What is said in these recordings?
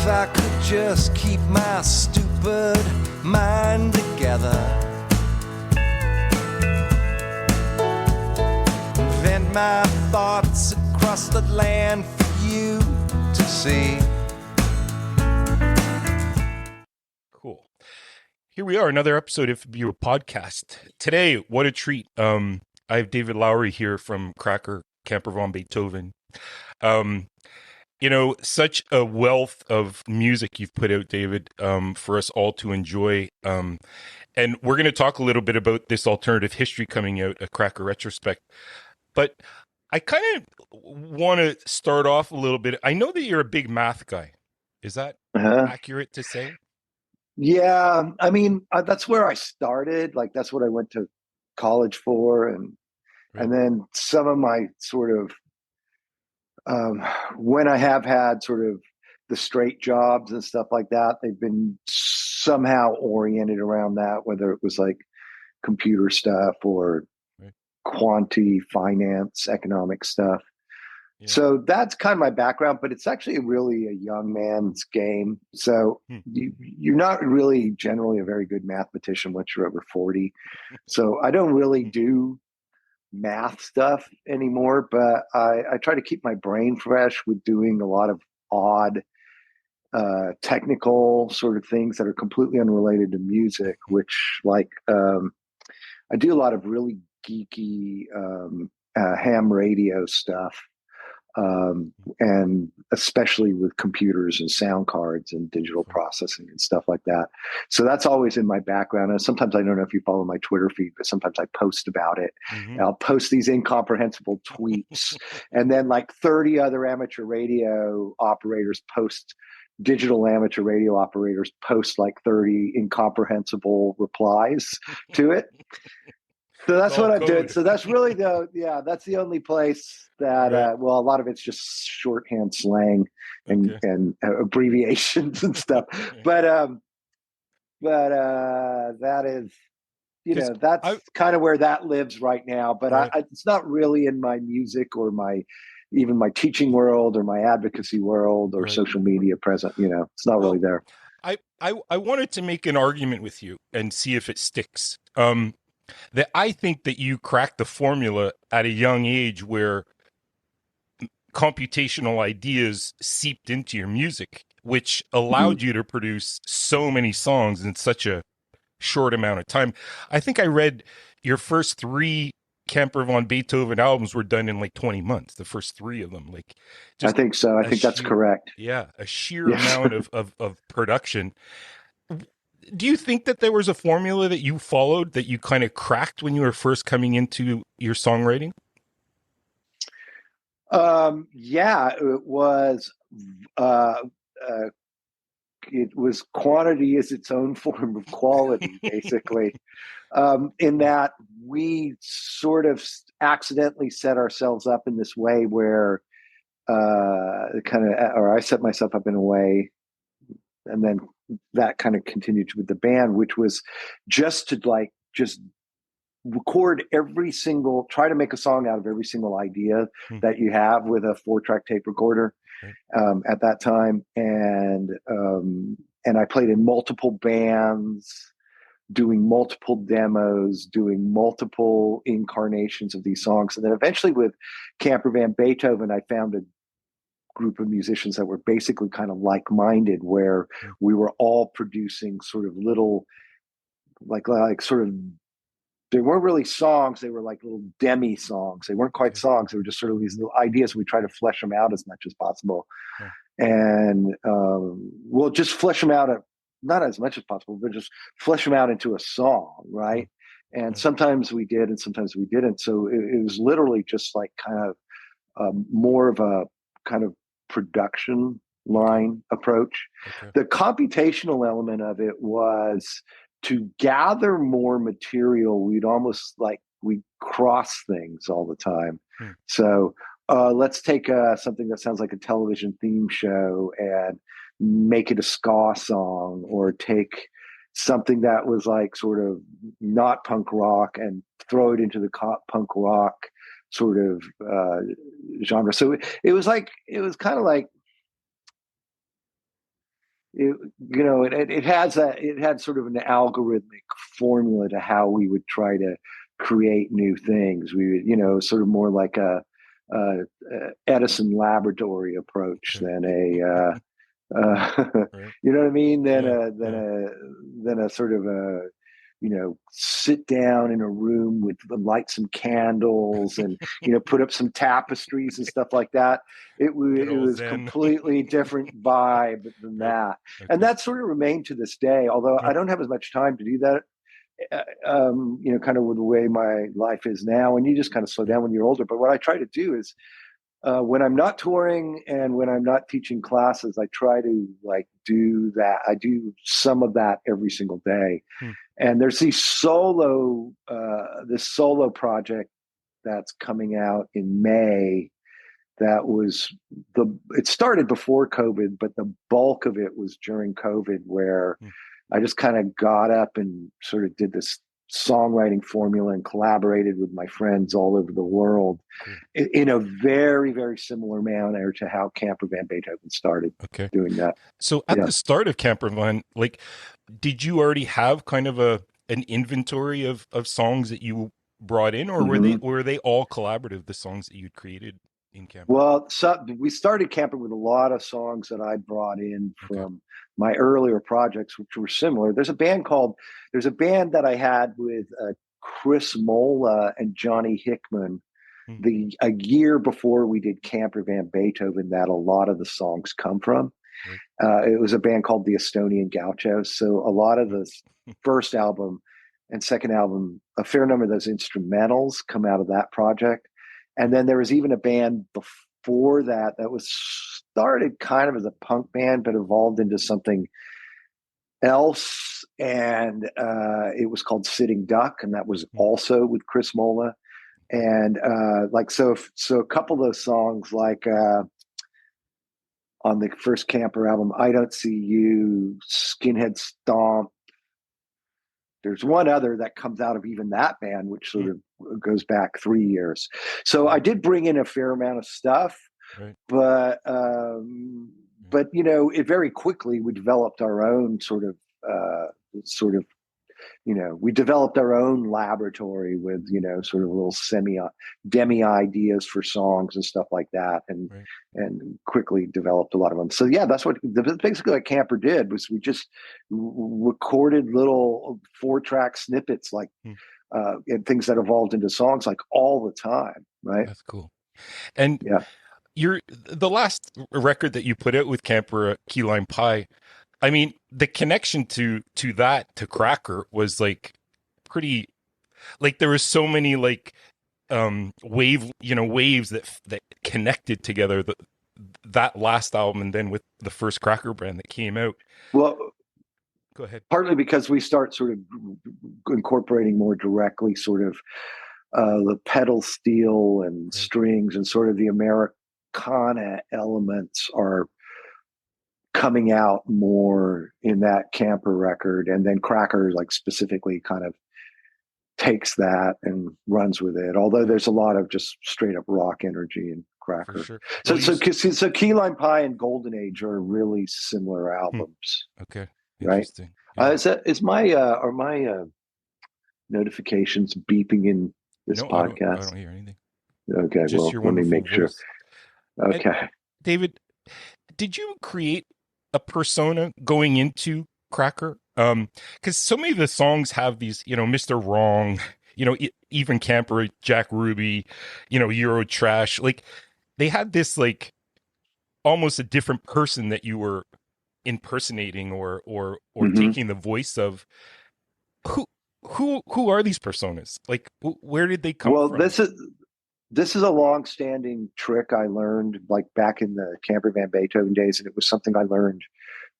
I could just keep my stupid mind together, vent my thoughts across the land for you to see. Cool. Here we are, another episode of your podcast. Today, what a treat. I have David Lowery here from Cracker Beethoven. Such a wealth of music you've put out, David, for us all to enjoy. And we're going to talk a little bit about this alternative history coming out, a Cracker Retrospect. But I kind of want to start off a little bit. I know that you're a big math guy. Is that accurate to say? Yeah, I mean, that's where I started. Like, that's what I went to college for. And then some of my sort of, when I have had sort of the straight jobs and stuff like that, they've been somehow oriented around that, whether it was like computer stuff or quantity, finance, economic stuff. Yeah. So that's kind of my background, but it's actually really a young man's game. So you're not really generally a very good mathematician once you're over 40. So I don't really do math stuff anymore, but I try to keep my brain fresh with doing a lot of odd technical sort of things that are completely unrelated to music, which like I do a lot of really geeky ham radio stuff. And especially with computers and sound cards and digital processing and stuff like that. So that's always in my background. And sometimes, I don't know if you follow my Twitter feed, but sometimes I post about it. And I'll post these incomprehensible tweets. And then like 30 other amateur radio operators post, digital amateur radio operators post like 30 incomprehensible replies to it. So that's what I did. So that's really that's the only place that, a lot of it's just shorthand slang and abbreviations and stuff. But that is, that's kind of where that lives right now. But it's not really in my music or even my teaching world or my advocacy world or social media present. It's not really there. I wanted to make an argument with you and see if it sticks. That I think that you cracked the formula at a young age where computational ideas seeped into your music, which allowed you to produce so many songs in such a short amount of time. I think I read your first 3 Camper von Beethoven albums were done in like 20 months, the first 3 of them. Like, I think so. I think that's correct. Yeah, a sheer amount of production. Do you think that there was a formula that you followed that you kind of cracked when you were first coming into your songwriting? Yeah, it was quantity is its own form of quality, basically, in that we sort of accidentally set ourselves up in this way where I set myself up in a way, and then that kind of continued with the band, which was just to just record try to make a song out of every single idea that you have with a 4-track tape recorder at that time. And I played in multiple bands, doing multiple demos, doing multiple incarnations of these songs. And then eventually with Camper Van Beethoven, I found a group of musicians that were basically kind of like-minded, where we were all producing sort of little, like sort of, they weren't really songs, they were like little demi songs. They weren't quite songs, they were just sort of these little ideas. We try to flesh them out as much as possible. And we'll just flesh them out, not as much as possible, but just flesh them out into a song, right? And sometimes we did and sometimes we didn't. So it was literally just like kind of more of a kind of production line approach. The computational element of it was to gather more material. We'd cross things all the time. So let's take something that sounds like a television theme show and make it a ska song, or take something that was like sort of not punk rock and throw it into the punk rock sort of genre. So it was kind of like it had sort of an algorithmic formula to how we would try to create new things. We would, sort of more like a Edison laboratory approach Okay. than Right. you know what I mean? Than Yeah. a sort of a sit down in a room with light some candles and put up some tapestries and stuff like that. Get It all was zen. completely different vibe than Right. that, and Okay. that sort of remained to this day. Although I Okay. don't have as much time to do that. Kind of with the way my life is now, and you just kind of slow Yeah. down when you're older. But what I try to do is when I'm not touring and when I'm not teaching classes, I try to do that. I do some of that every single day. Hmm. And there's this solo project that's coming out in May. It started before COVID, but the bulk of it was during COVID, where Hmm. I just kind of got up and sort of did this songwriting formula and collaborated with my friends all over the world Cool. in a very, very similar manner to how Camper Van Beethoven started Okay. doing that. So at Yeah. the start of Camper Van, did you already have kind of an inventory of songs that you brought in, or Mm-hmm. were they all collaborative, the songs that you'd created in Camper? Well, we started Camper with a lot of songs that I brought in Okay. from my earlier projects, which were similar. There's a band that I had with Chris Mola and Johnny Hickman Hmm. a year before we did Camper Van Beethoven, that a lot of the songs come from. Right. It was a band called the Estonian Gauchos. So a lot of the Hmm. first album and second album, a fair number of those instrumentals come out of that project. And then there was even a band before that was started kind of as a punk band, but evolved into something else. And it was called Sitting Duck. And that was Hmm. also with Chris Mola. And so a couple of those songs, on the first Camper album, I Don't See You, Skinhead Stomp. There's one other that comes out of even that band, which Hmm. sort of goes back 3 years. So I did bring in a fair amount of stuff, Right. but it very quickly we developed our own we developed our own laboratory with sort of little demi ideas for songs and stuff like that, and Right. quickly developed a lot of them. So yeah, that's basically what Camper did, was we just recorded little 4-track snippets Hmm. and things that evolved into songs all the time, right? That's cool. And Yeah. the last record that you put out with Camper, Key Lime Pie, I mean, the connection to Cracker was pretty, there was so many waves that connected together, that last album, and then with the first Cracker brand that came out. Well, Go ahead. partly because we start sort of incorporating more directly sort of the pedal steel and Right. strings, and sort of the Americana elements are coming out more in that Camper record. And then Cracker specifically kind of takes that and runs with it. Although there's a lot of just straight up rock energy in For Cracker. sure. So Well, so Key Lime Pie and Golden Age are really similar albums, okay. right? Interesting. Yeah. Is my are my notifications beeping in this No, I podcast? don't hear anything. Okay, Just well, your let me wonderful make sure. voice. And Okay. David, did you create a persona going into Cracker? Because so many of the songs have these, Mr. Wrong, even Camper, Jack Ruby, Euro Trash. They had this almost a different person that you were impersonating or Mm-hmm. taking the voice of. Who who are these personas? Where did they come Well, from? this is a long-standing trick I learned back in the Camper Van Beethoven days, and it was something I learned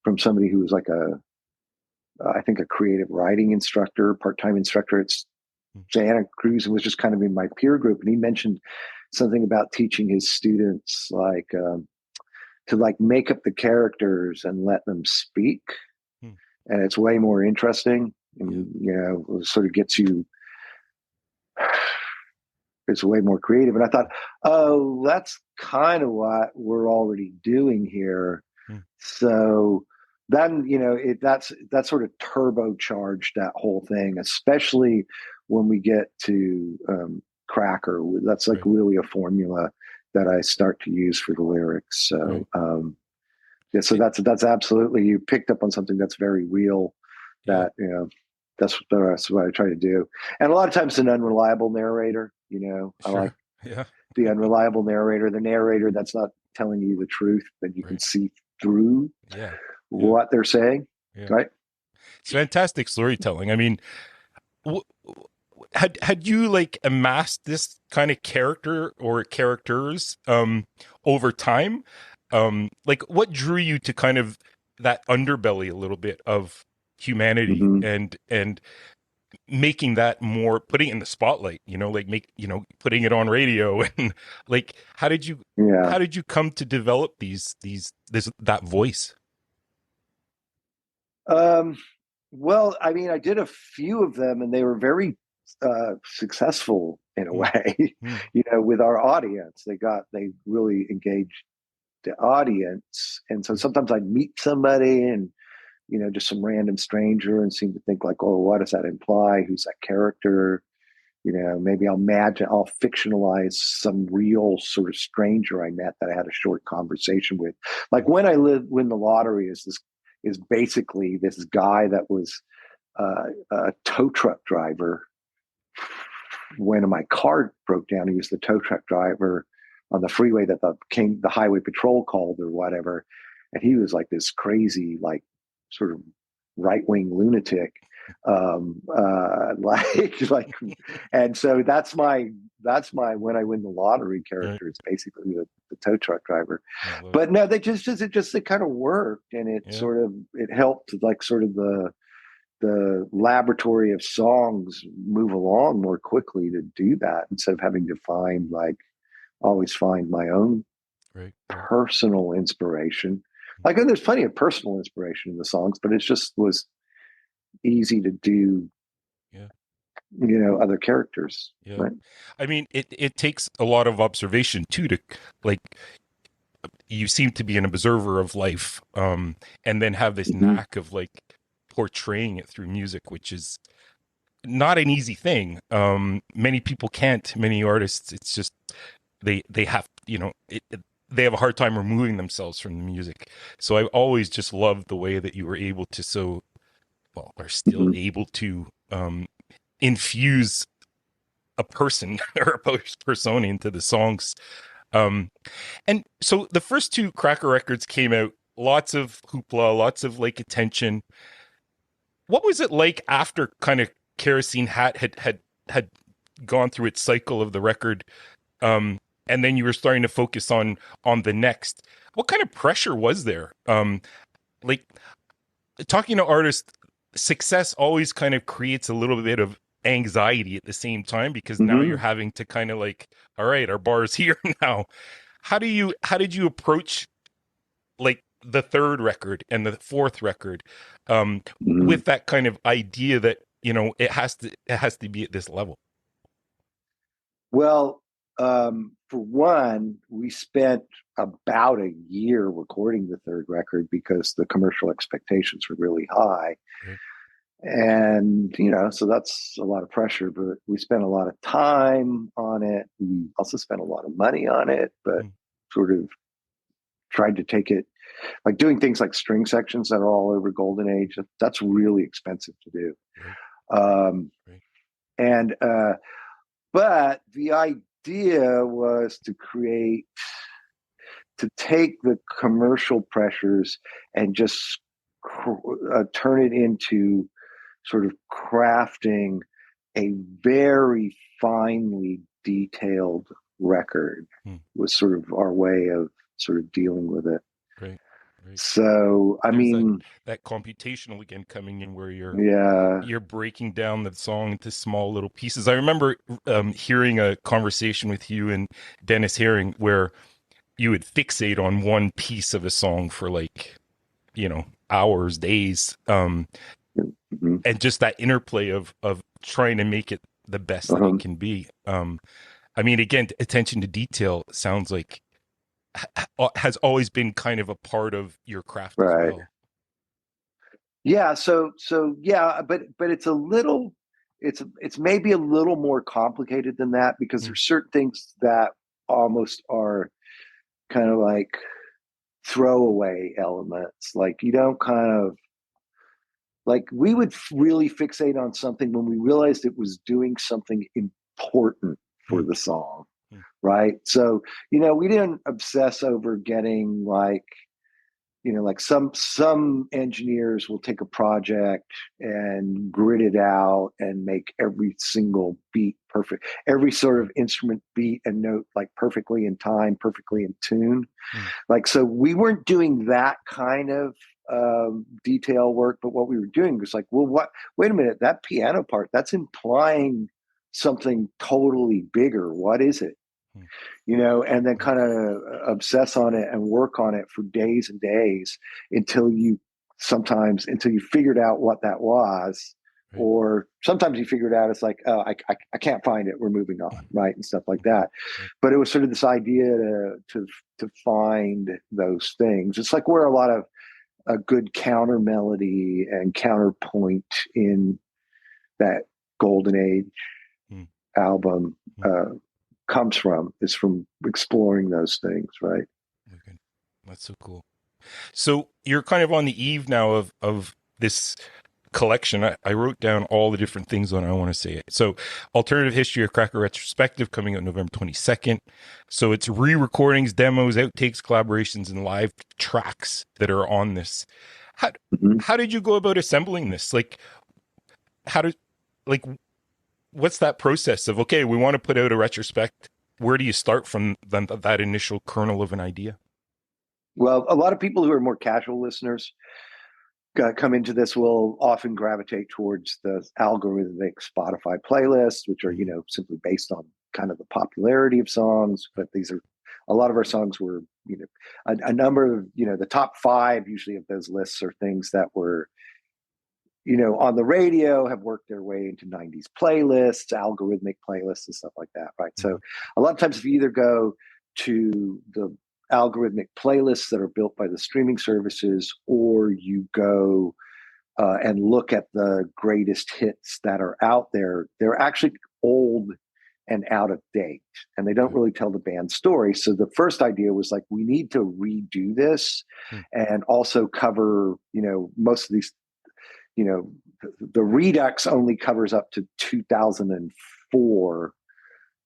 from somebody who was I think a creative writing instructor, part-time instructor at Santa Cruz, and was just kind of in my peer group. And he mentioned something about teaching his students to make up the characters and let them speak, Hmm. and it's way more interesting, Yeah. and it sort of gets you. It's way more creative. And I thought, oh, that's kind of what we're already doing here. Hmm. So then that's sort of turbocharged that whole thing, especially when we get to Cracker. That's like Right. really a formula that I start to use for the lyrics. So Right. yeah, so that's absolutely, you picked up on something that's very real. Yeah. That that's what I try to do. And a lot of times an unreliable narrator. I like Sure. Yeah. the unreliable narrator, the narrator that's not telling you the truth, that you can Right. see through Yeah. Yeah. what they're saying, Yeah. right? It's fantastic storytelling. I mean, w- had you like amassed this kind of character or characters over time? Like what drew you to kind of that underbelly a little bit of humanity Hmm. and making that more, putting it in the spotlight, like putting it on radio and like Yeah. how did you come to develop that voice? Um, well, I mean, I did a few of them, and they were very successful in a Mm, way. mm, With our audience, they really engaged the audience, and so sometimes I'd meet somebody, and just some random stranger, and seem to think like, oh, what does that imply? Who's that character? Maybe I'll fictionalize some real sort of stranger I met that I had a short conversation with. Like when I win the lottery is basically this guy that was a tow truck driver. When my car broke down, he was the tow truck driver on the freeway that the highway patrol called or whatever, and he was like this crazy, like sort of right wing lunatic, like, and so that's my when I win the lottery right. character. It's basically the tow truck driver, I love it. but no, it kind of worked, and Yeah. it helped like sort of the laboratory of songs move along more quickly to do that, instead of having to always find my own Right. Right. personal inspiration. Like, and there's plenty of personal inspiration in the songs, but it just was easy to do, Yeah. other characters, Yeah. right? I mean, it takes a lot of observation too to like you seem to be an observer of life, and then have this Mm-hmm. knack of like portraying it through music, which is not an easy thing. Many people can't, many artists, it's just they have, they have a hard time removing themselves from the music. So I've always just loved the way that you were able to are still Mm-hmm. able to infuse a person or a persona into the songs. Um, and so the first two Cracker records came out, lots of hoopla, lots of like attention. What was it like after kind of Kerosene Hat had gone through its cycle of the record, um, and then you were starting to focus on the next? What kind of pressure was there? Like talking to artists, success always kind of creates a little bit of anxiety at the same time because now you're Mm-hmm. having to kind of like, all right, our bar's here now. How did you approach like the third record and the fourth record, Mm-hmm. with that kind of idea that it has to be at this level? Well, for one, we spent about a year recording the third record because the commercial expectations were really high. Right. And, so that's a lot of pressure, but we spent a lot of time on it. We also spent a lot of money on it, but Mm, sort of tried to take it, like doing things like string sections that are all over Golden Age. That's really expensive to do. right. Um, Right. and, but the idea was to take the commercial pressures and just turn it into sort of crafting a very finely detailed record, Mm, was sort of our way of sort of dealing with it. right. Right. So, I There's that mean, that computational again coming in where yeah. you're breaking down the song into small little pieces. I remember hearing a conversation with you and Dennis Herring where you would fixate on one piece of a song for like, hours, days, Mhm. and just that interplay of trying to make it the best that it Uh-huh. can be. I mean, again, attention to detail sounds like has always been kind of a part of your craft as Right. well. Yeah, so yeah, but it's a little, it's maybe a little more complicated than that, because Mm, there's certain things that almost are kind of like throwaway elements. Like you don't kind of like, we would really fixate on something when we realized it was doing something important for mm, the song, mm, right? So, we didn't obsess over getting like, like some engineers will take a project and grid it out and make every single beat perfect, every sort of instrument beat and note like perfectly in time, perfectly in tune. mm, Like, so we weren't doing that kind of detail work, but what we were doing was like, well, wait a minute, that piano part, that's implying something totally bigger. What is it? mm, And then mm. kind of obsess on it and work on it for days and days until you figured out what that was. Right. Or sometimes you figured out, it's like, oh, I can't find it, we're moving on, right, and stuff like Okay. that. Right. But it was sort of this idea to find those things. It's like where a lot of a good counter melody and counterpoint in that golden age Mm, album mm. comes from, is from exploring those things, right? Okay. That's so cool. So you're kind of on the eve now of this collection. I wrote down all the different things when I want to say it. So alternative history of Cracker Retrospective coming out November 22nd. So it's re-recordings, demos, outtakes, collaborations, and live tracks that are on this. How Mhm. how did you go about assembling this? Like how did like what's that process of, okay, we want to put out a retrospect. Where do you start from that initial kernel of an idea? Well, a lot of people who are more casual listeners come into this will often gravitate towards the algorithmic Spotify playlists, which are, Mhm. simply based on kind of the popularity of songs. But these are, a lot of our songs were, a number of, the top five usually of those lists are things that were, on the radio, have worked their way into 90s playlists, algorithmic playlists, and stuff like that, right? So Mhm. a lot of times, if you either go to the algorithmic playlists that are built by the streaming services, or you go and look at the greatest hits that are out there, they're actually old and out of date, and they don't Okay. really tell the band's story. So the first idea was like, we need to redo this Mm, and also cover, most of these, the Redux only covers up to 2004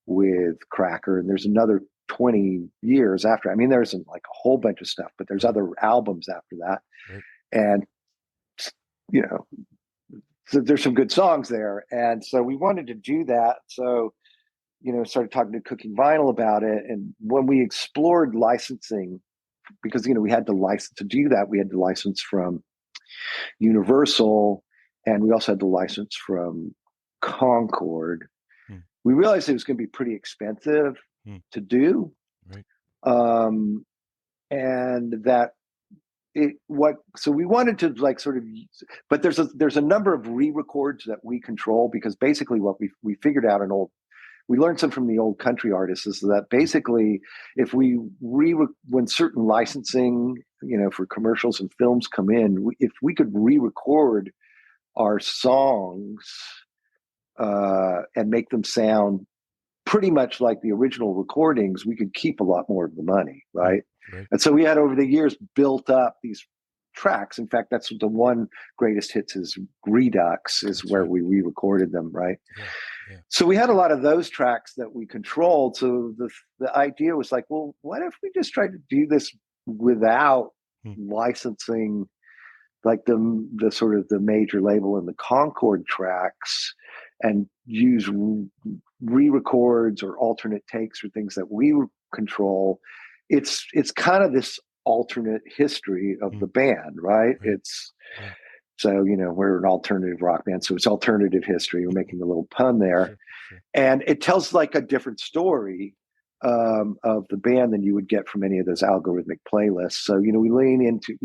with Cracker, and there's another 20 years after. I mean, there's like a whole bunch of stuff, but there's right. other albums after that. Right. And, you know, so there's some good songs there. And so we wanted to do that. So, started talking to Cooking Vinyl about it. And when we explored licensing, because, we had to license to do that, we had to license from Universal, and we also had the license from Concord. Mm, We realized it was going to be pretty expensive mm, to do, right. um, and that so we wanted to like sort of but there's a number of re-records that we control, because basically what we figured out, we learned some from the old country artists, is that Mm, basically if when certain licensing, for commercials and films come in, if we could re-record our songs and make them sound pretty much like the original recordings, we could keep a lot more of the money, mm, right? right. And so we had over the years built up these tracks. In fact, that's the one greatest hits is Redux, is That's where right. we re-recorded them, right? Yeah. Yeah. So we had a lot of those tracks that we controlled. So the idea was like, well, what if we just tried to do this without Mm, licensing, like the sort of the major label and the Concord tracks, and use re-records or alternate takes or things that we control. It's kind of this alternate history of mm, the band, right? right. It's Right. so, we're an alternative rock band, so it's alternative history. We're making a little pun there, Sure. Sure. and it tells like a different story of the band than you would get from any of those algorithmic playlists. So, we lean into,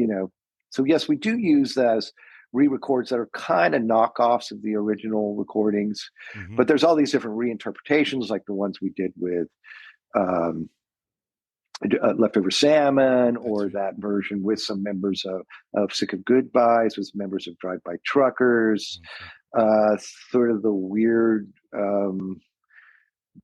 so yes, we do use those re-records that are kind of knockoffs of the original recordings, Mm-hmm. but there's all these different reinterpretations, like the ones we did with um, Leftover Salmon, or right. that version with some members of Sick of Goodbyes, with members of Drive By Truckers, Okay. sort of the weird,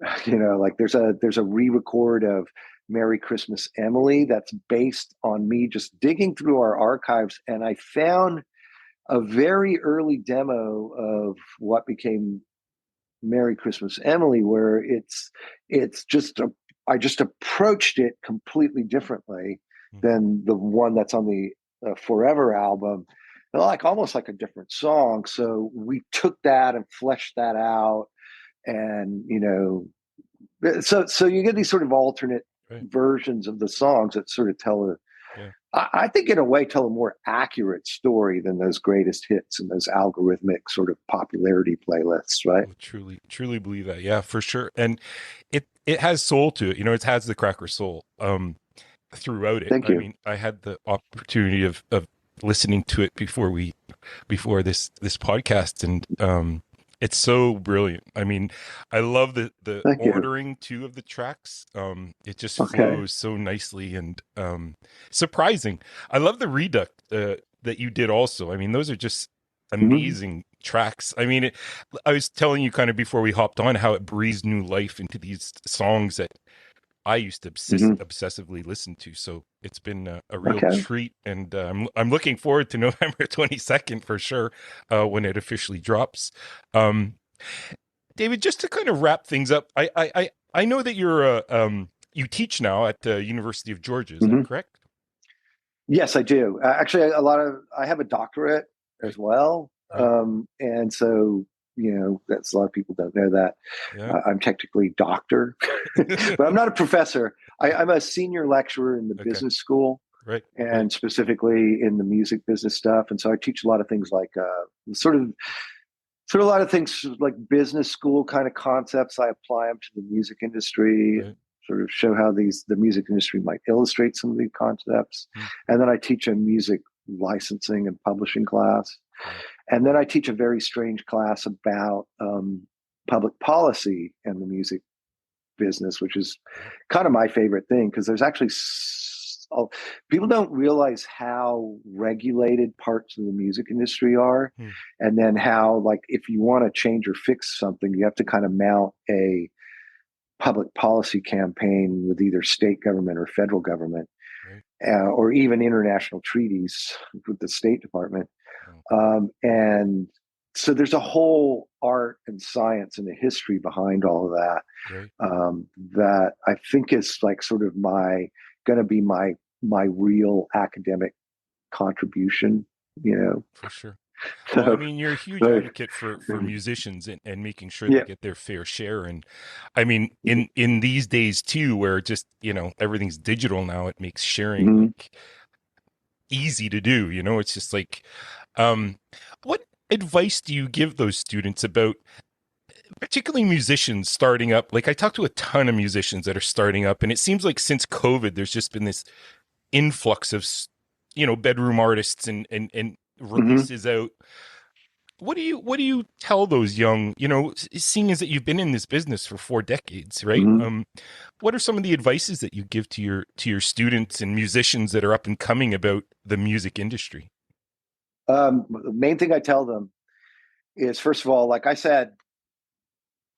like there's a re-record of Merry Christmas Emily that's based on me just digging through our archives, and I found a very early demo of what became Merry Christmas Emily, where it's just I just approached it completely differently Mm. than the one that's on the Forever album. Like almost like a different song. So we took that and fleshed that out, and so you get these sort of alternate Right. versions of the songs that sort of tell a Yeah. I think in a way tell a more accurate story than those greatest hits and those algorithmic sort of popularity playlists, right? I truly, truly believe that. Yeah, for sure. And it has soul to it. It has the Cracker soul throughout it. Thank I you. mean, I had the opportunity of listening to it before this podcast, and it's so brilliant. I mean, I love the Thank you. ordering too of the tracks. It just Okay. flows so nicely and surprising. I love the reduct that you did also. I mean, those are just Mhm. amazing tracks. I mean, I was telling you kind of before we hopped on how it breathes new life into these songs that I used to Mhm. obsessively listen to. So it's been a real Okay. treat, and I'm looking forward to November 22nd for sure, when it officially drops. Um, David, just to kind of wrap things up, I know that you teach now at the University of Georgia. Is that Mhm. correct? Yes, I do. Actually, I have a doctorate Right, as well, right, and so that's a lot of people don't know that yeah, I'm technically doctor, but I'm not a professor. I'm a senior lecturer in the okay, business school, right, right, and specifically in the music business stuff. And so I teach a lot of things like sort of a lot of things like business school kind of concepts. I apply them to the music industry, right, sort of show how the music industry might illustrate some of these concepts. mm, And then I teach a music licensing and publishing class. wow, And then I teach a very strange class about public policy and the music business, which is right, kind of my favorite thing because there's actually people don't realize how regulated parts of the music industry are, mm, and then how like if you want to change or fix something, you have to kind of mount a public policy campaign with either state government or federal government, right, or even international treaties with the State Department. wow, And so there's a whole art and science and a history behind all of that, right, that I think is like sort of going to be my real academic contribution, you know. for sure. Well, I So, mean, you're a huge so advocate for musicians and making sure they yeah. get their fair share. And I mean, in these days too, where just everything's digital now, it makes sharing Mhm. like easy to do. It's just like, um, what advice do you give those students about, particularly musicians starting up? Like, I talk to a ton of musicians that are starting up, and it seems like since COVID, there's just been this influx of bedroom artists and Mhm. releases out. What do you tell those young, seeing as that you've been in this business for 4 decades, right? Mhm. What are some of the advices that you give to your students and musicians that are up and coming about the music industry? The main thing I tell them is, first of all, like I said,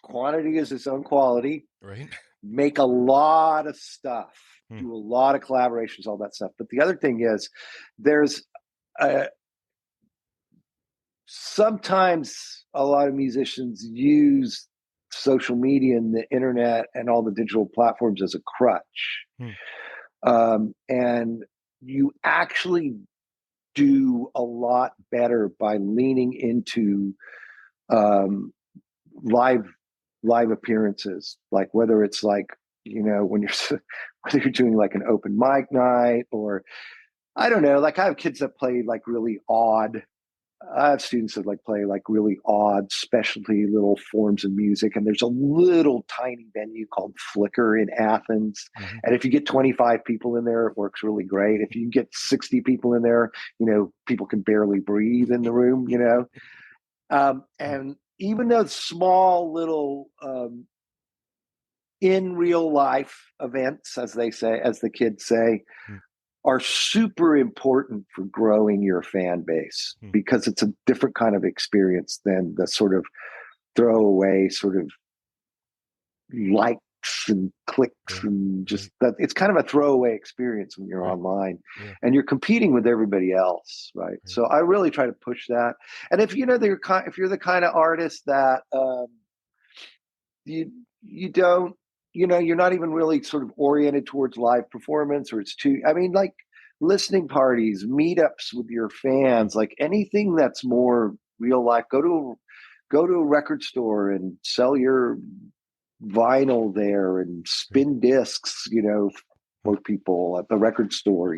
quantity is its own quality. Right? Make a lot of stuff, Hmm. do a lot of collaborations, all that stuff. But the other thing is, there's sometimes a lot of musicians use social media and the internet and all the digital platforms as a crutch. Hmm. And you actually do a lot better by leaning into um, live live appearances, like whether it's like when you're whether you're doing like an open mic night, or I don't know, like I have kids that play like really odd I have students that like play like really odd specialty little forms of music. And there's a little tiny venue called Flicker in Athens. Hmm. And if you get 25 people in there, it works really great. If you get 60 people in there, people can barely breathe in the room. And even those small little in real life events, as they say, as the kids say, Mm. are super important for growing your fan base, because it's a different kind of experience than the sort of throwaway sort of likes and clicks and just that. It's kind of a throwaway experience when you're online, and you're competing with everybody else, right? So I really try to push that. And if you're the kind of artist that you don't, you're not even really sort of oriented towards live performance, or it's too, I mean, like listening parties, meetups with your fans, like anything that's more real life. Go to a record store and sell your vinyl there and spin discs, for people at the record store,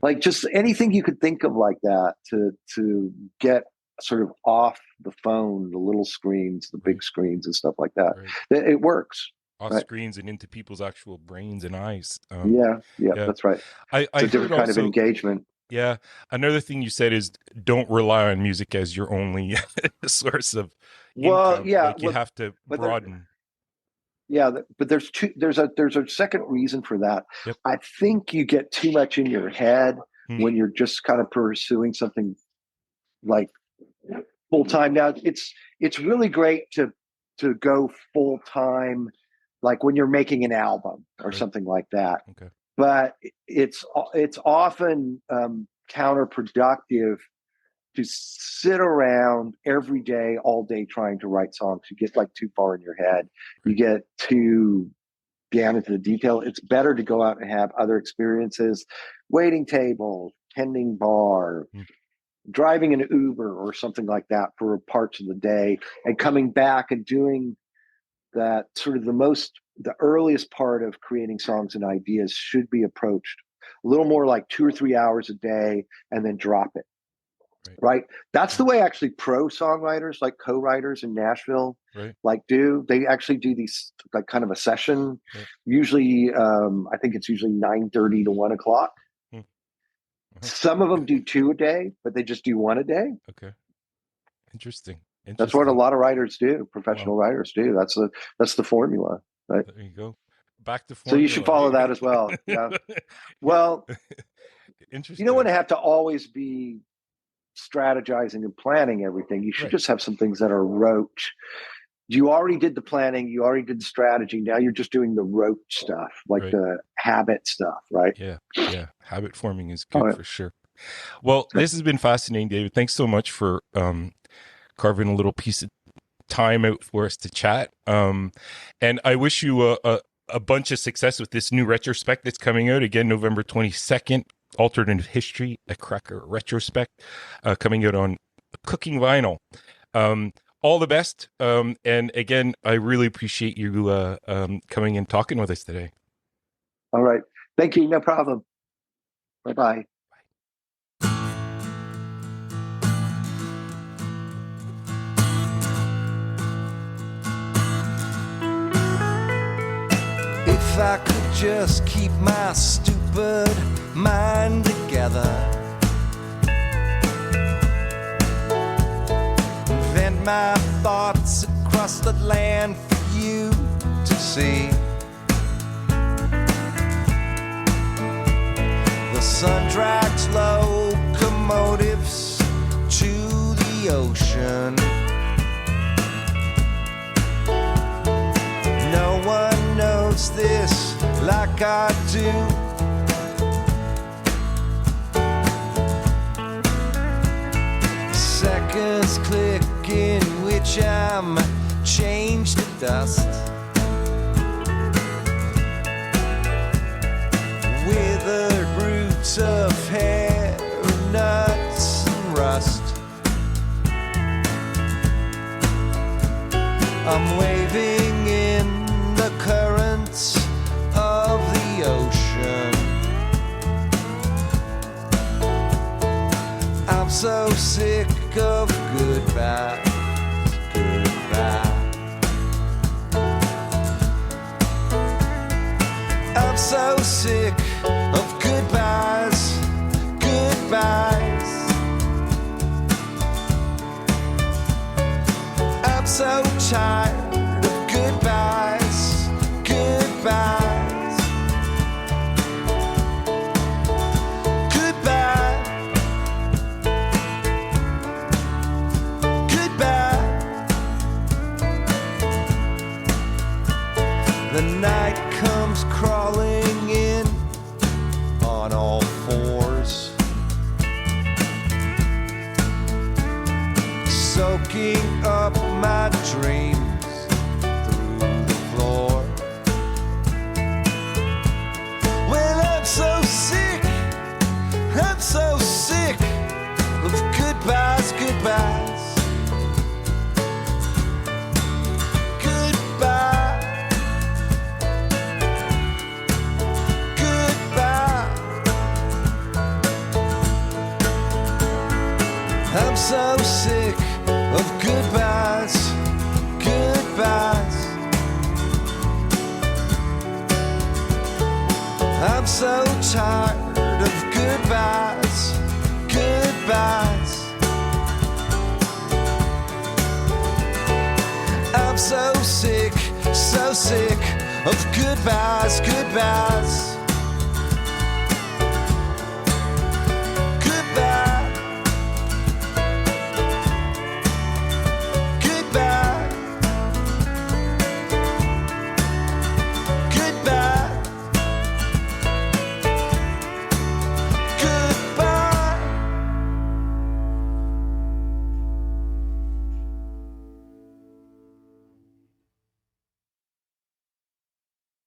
like just anything you could think of like that to get sort of off the phone, the little screens, the big screens and stuff like that. It works. Off screens and into people's actual brains and eyes. Yeah, that's right. It's a different kind of engagement. Yeah. Another thing you said is don't rely on music as your only source of income. Like you have to broaden. But there's a second reason for that. I think you get too much in your head when you're just kind of pursuing something like full time. Now it's really great to go full time, like when you're making an album or something like that. Okay. But it's often counterproductive to sit around every day, all day, trying to write songs. You get like too far in your head. You get too down into the detail. It's better to go out and have other experiences, waiting table, tending bar, driving an Uber or something like that for parts of the day, and coming back and doing that. Sort of the earliest part of creating songs and ideas should be approached a little more like 2 or 3 hours a day, and then drop it. Right. That's the way actually pro songwriters, like co-writers in Nashville, like do. They actually do these like kind of a session. Usually, I think it's usually 9:30 to 1 o'clock. Some of them do 2 a day, but they just do 1 a day. Okay. Interesting. That's what a lot of writers do. Professional writers do. That's the formula. Right. There you go. Back to formula. So you should follow that as well. Yeah. Well, interesting. You don't want to have to always be strategizing and planning everything. You should just have some things that are rote. You already did the planning, you already did the strategy. Now you're just doing the rote stuff, like the habit stuff, right? Yeah. Habit forming is good for sure. Well, this has been fascinating, David. Thanks so much for carving a little piece of time out for us to chat. And I wish you a bunch of success with this new retrospect that's coming out again, November 22nd. Alternative History, a Cracker Retrospect, coming out on cooking vinyl. All the best. And again, I really appreciate you coming and talking with us today. All right. Thank you. No problem. Bye-bye. If I could just keep my stupid mind together, vent my thoughts across the land for you to see. The sun drags locomotives to the ocean. No one knows this like I do. Seconds click in which I'm changed to dust. Withered roots of hair, nuts and rust. I'm waving in the currents of the ocean. I'm so sick of goodbyes, goodbye. I'm so sick of goodbyes, goodbyes. I'm so tired of goodbyes, goodbyes. The night comes crawling in on all fours, soaking up my dreams through the floor. Well, I'm so sick of goodbyes, goodbyes, goodbye, goodbye. I'm so sick of goodbyes, goodbyes. I'm so tired of goodbyes, goodbyes. I'm so sick of goodbyes, goodbyes.